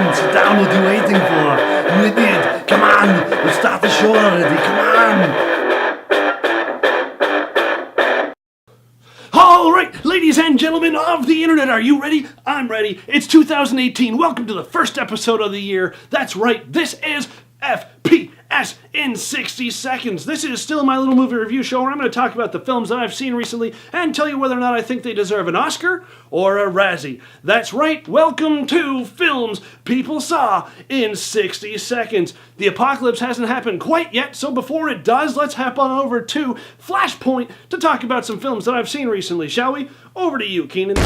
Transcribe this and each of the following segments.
on, sit down, what are you waiting for? You idiot, come on, we'll start the show already, come on. Alright, ladies and gentlemen of the internet, are you ready? I'm ready. It's 2018. Welcome to the first episode of the year. That's right, this is FPS in 60 seconds. This is still my little movie review show where I'm going to talk about the films that I've seen recently and tell you whether or not I think they deserve an Oscar or a Razzie. That's right, welcome to Films People Saw in 60 seconds. The apocalypse hasn't happened quite yet, so before it does, let's hop on over to Flashpoint to talk about some films that I've seen recently, shall we? Over to you, Keenan.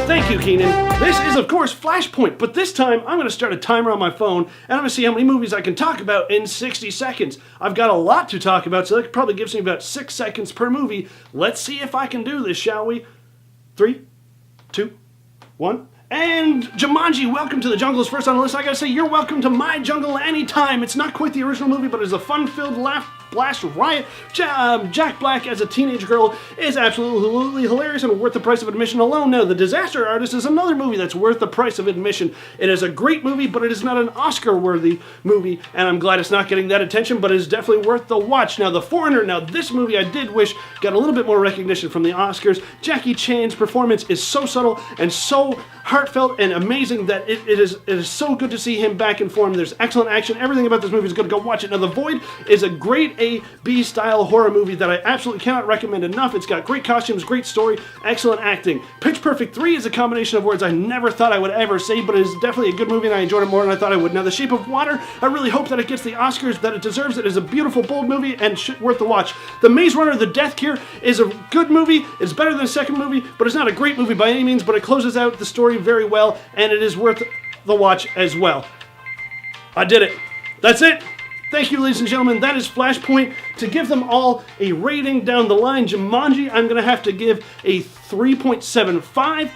Thank you, Keenan. This is, of course, Flashpoint, but this time I'm going to start a timer on my phone, and I'm going to see how many movies I can talk about in 60 seconds. I've got a lot to talk about, so that probably gives me about 6 seconds per movie. Let's see if I can do this, shall we? 3, 2, 1... And Jumanji, Welcome to the Jungle is first on the list. I gotta say, you're welcome to my jungle anytime. It's not quite the original movie, but it's a fun-filled laugh blast riot. Jack Black as a teenage girl is absolutely hilarious and worth the price of admission alone. Now, The Disaster Artist is another movie that's worth the price of admission. It is a great movie, but it is not an Oscar-worthy movie, and I'm glad it's not getting that attention, but it is definitely worth the watch. Now, The Foreigner, now this movie I did wish got a little bit more recognition from the Oscars. Jackie Chan's performance is so subtle and so heartfelt and amazing that it is so good to see him back in form. There's excellent action. Everything about this movie is good. Go watch it. Now, The Void is a great A-B style horror movie that I absolutely cannot recommend enough. It's got great costumes, great story, excellent acting. Pitch Perfect 3 is a combination of words I never thought I would ever say, but it is definitely a good movie and I enjoyed it more than I thought I would. Now, The Shape of Water, I really hope that it gets the Oscars that it deserves. It is a beautiful, bold movie and worth the watch. The Maze Runner, The Death Cure is a good movie. It's better than the second movie, but it's not a great movie by any means, but it closes out the story very well, and it is worth the watch as well. I did it. That's it. Thank you, ladies and gentlemen. That is Flashpoint. To give them all a rating down the line, Jumanji, I'm going to have to give a 3.75.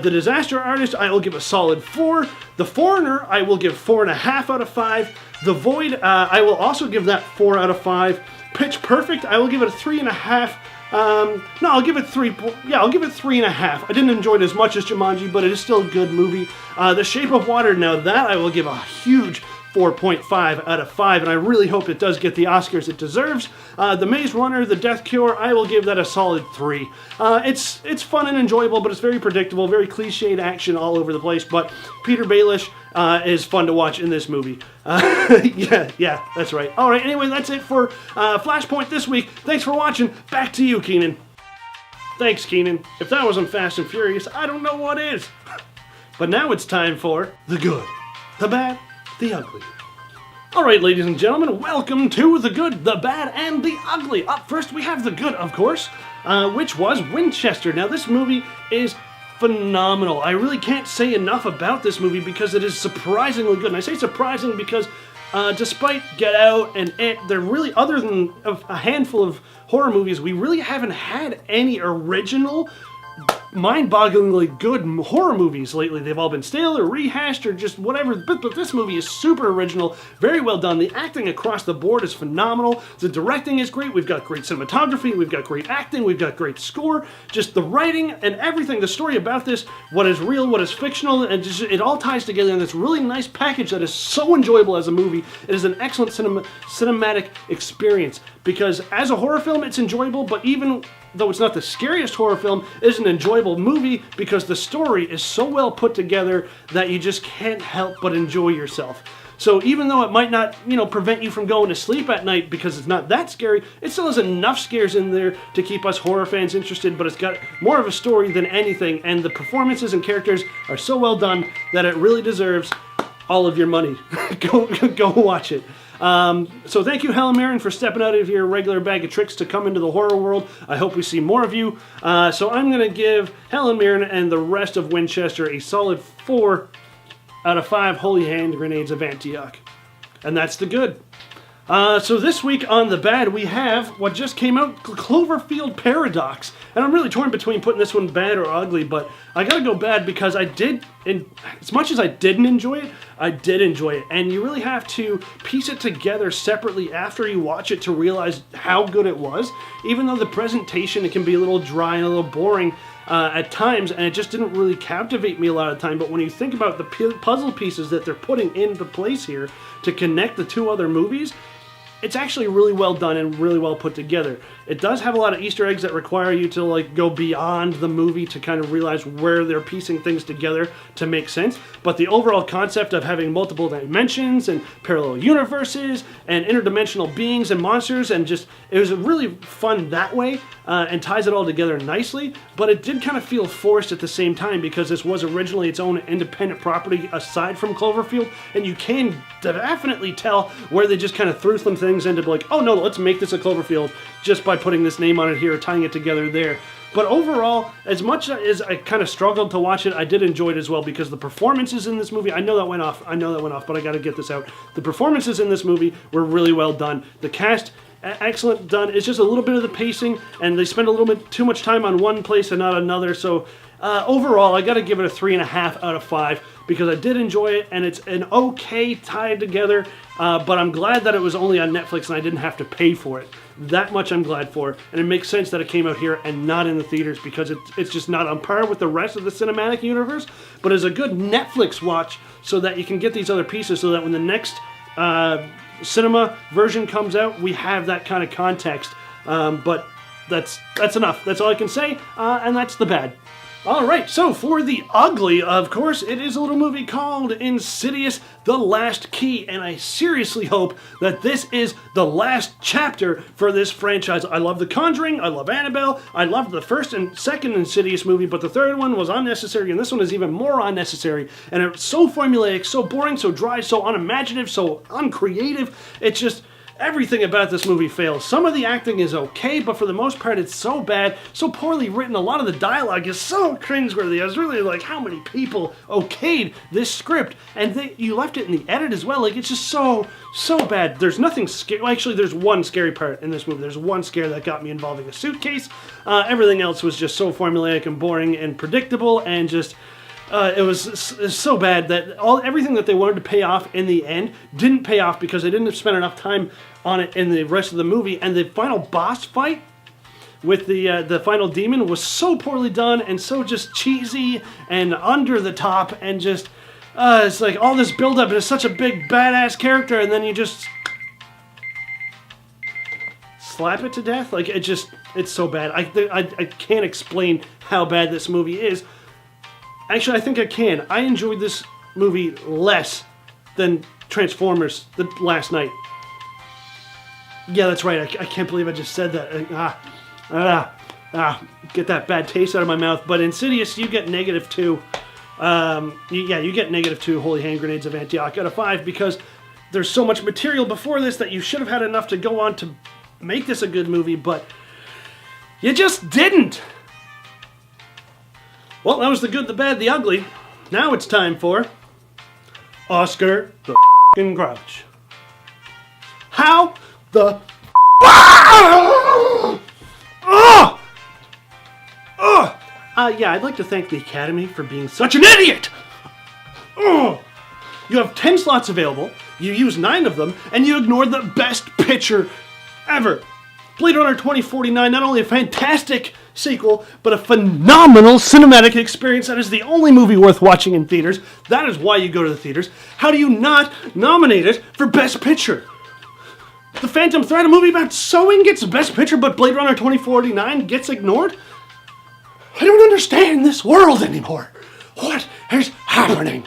The Disaster Artist, I will give a solid 4. The Foreigner, I will give 4.5 out of 5. The Void, I will also give that 4 out of 5. Pitch Perfect, I will give it a 3.5. No, I'll give it 3. Yeah, I'll give it 3.5. I didn't enjoy it as much as Jumanji, but it is still a good movie. The Shape of Water, now that I will give a huge 4.5 out of 5, and I really hope it does get the Oscars it deserves. The Maze Runner, The Death Cure, I will give that a solid 3. It's fun and enjoyable, but it's very predictable, very cliched action all over the place, but Peter Baelish is fun to watch in this movie. Yeah, that's right. All right, anyway, that's it for Flashpoint this week. Thanks for watching. Back to you, Keenan. Thanks, Keenan. If that wasn't Fast and Furious, I don't know what is. But now it's time for the good, the bad, the ugly. Alright, ladies and gentlemen, welcome to the good, the bad, and the ugly. Up first, we have the good, of course, which was Winchester. Now, this movie is phenomenal. I really can't say enough about this movie because it is surprisingly good. And I say surprising because despite Get Out and It, they're really, other than a handful of horror movies, we really haven't had any original, mind-bogglingly good horror movies lately. They've all been stale or rehashed or just whatever, but this movie is super original, very well done. The acting across the board is phenomenal. The directing is great. We've got great cinematography, we've got great acting, we've got great score, just the writing and everything, the story about this, what is real, what is fictional, and just it all ties together in this really nice package that is so enjoyable as a movie. It is an excellent cinematic experience because as a horror film, it's enjoyable, but even though it's not the scariest horror film, it is an enjoyable movie because the story is so well put together that you just can't help but enjoy yourself. So even though it might not, prevent you from going to sleep at night because it's not that scary, it still has enough scares in there to keep us horror fans interested, but it's got more of a story than anything, and the performances and characters are so well done that it really deserves all of your money. Go watch it. So thank you, Helen Mirren, for stepping out of your regular bag of tricks to come into the horror world. I hope we see more of you. So I'm going to give Helen Mirren and the rest of Winchester a solid 4 out of 5 holy hand grenades of Antioch. And that's the good. So this week on The Bad, we have what just came out, Cloverfield Paradox. And I'm really torn between putting this one bad or ugly, but I gotta go bad because I did, as much as I didn't enjoy it, I did enjoy it. And you really have to piece it together separately after you watch it to realize how good it was. Even though the presentation, it can be a little dry and a little boring, at times, and it just didn't really captivate me a lot of the time. But when you think about the puzzle pieces that they're putting into place here to connect the two other movies, it's actually really well done and really well put together. It does have a lot of Easter eggs that require you to like go beyond the movie to kind of realize where they're piecing things together to make sense. But the overall concept of having multiple dimensions and parallel universes and interdimensional beings and monsters, and just, it was really fun that way, and ties it all together nicely. But it did kind of feel forced at the same time, because this was originally its own independent property aside from Cloverfield, and you can definitely tell where they just kind of threw some things into like, oh no, let's make this a Cloverfield just by putting this name on it here, tying it together there. But overall, as much as I kind of struggled to watch it, I did enjoy it as well, because the performances in this movie, I know that went off, but I gotta get this out. The performances in this movie were really well done. The cast, excellent done. It's just a little bit of the pacing, and they spend a little bit too much time on one place and not another. So overall, I gotta give it a 3.5 out of 5, because I did enjoy it, and it's an okay tied together, but I'm glad that it was only on Netflix and I didn't have to pay for it. That much I'm glad for, and it makes sense that it came out here and not in the theaters, because it's just not on par with the rest of the cinematic universe, but is a good Netflix watch so that you can get these other pieces, so that when the next cinema version comes out, we have that kind of context. But that's enough. That's all I can say, and that's the bad. Alright, so for the ugly, of course, it is a little movie called Insidious, The Last Key, and I seriously hope that this is the last chapter for this franchise. I love The Conjuring, I love Annabelle, I loved the first and second Insidious movie, but the third one was unnecessary, and this one is even more unnecessary, and it's so formulaic, so boring, so dry, so unimaginative, so uncreative. It's just, everything about this movie fails. Some of the acting is okay, but for the most part it's so bad, so poorly written. A lot of the dialogue is so cringeworthy. I was really like, how many people okayed this script? And you left it in the edit as well. Like, it's just so bad. There's nothing scary. Well, actually, there's one scary part in this movie. There's one scare that got me involving a suitcase. Everything else was just so formulaic and boring and predictable, and just... it was so bad that everything that they wanted to pay off in the end didn't pay off, because they didn't spend enough time on it in the rest of the movie. And the final boss fight with the final demon was so poorly done and so just cheesy and under the top, and just it's like all this build up, and it's such a big badass character, and then you just slap it to death. Like, it's so bad. I can't explain how bad this movie is. Actually, I think I can. I enjoyed this movie less than Transformers the last night. Yeah, that's right. I can't believe I just said that. Get that bad taste out of my mouth. But Insidious, you get -2. You get -2 holy hand grenades of Antioch out of 5, because there's so much material before this that you should have had enough to go on to make this a good movie, but you just didn't. Well, that was the good, the bad, the ugly. Now it's time for Oscar the f***ing Grouch. How the yeah, I'd like to thank the Academy for being such an idiot! You have 10 slots available, you use 9 of them, and you ignored the best picture ever. Blade Runner 2049, not only a fantastic sequel, but a phenomenal cinematic experience that is the only movie worth watching in theaters. That is why you go to the theaters. How do you not nominate it for Best Picture? The Phantom Thread, a movie about sewing, gets Best Picture, but Blade Runner 2049 gets ignored? I don't understand this world anymore. What is happening?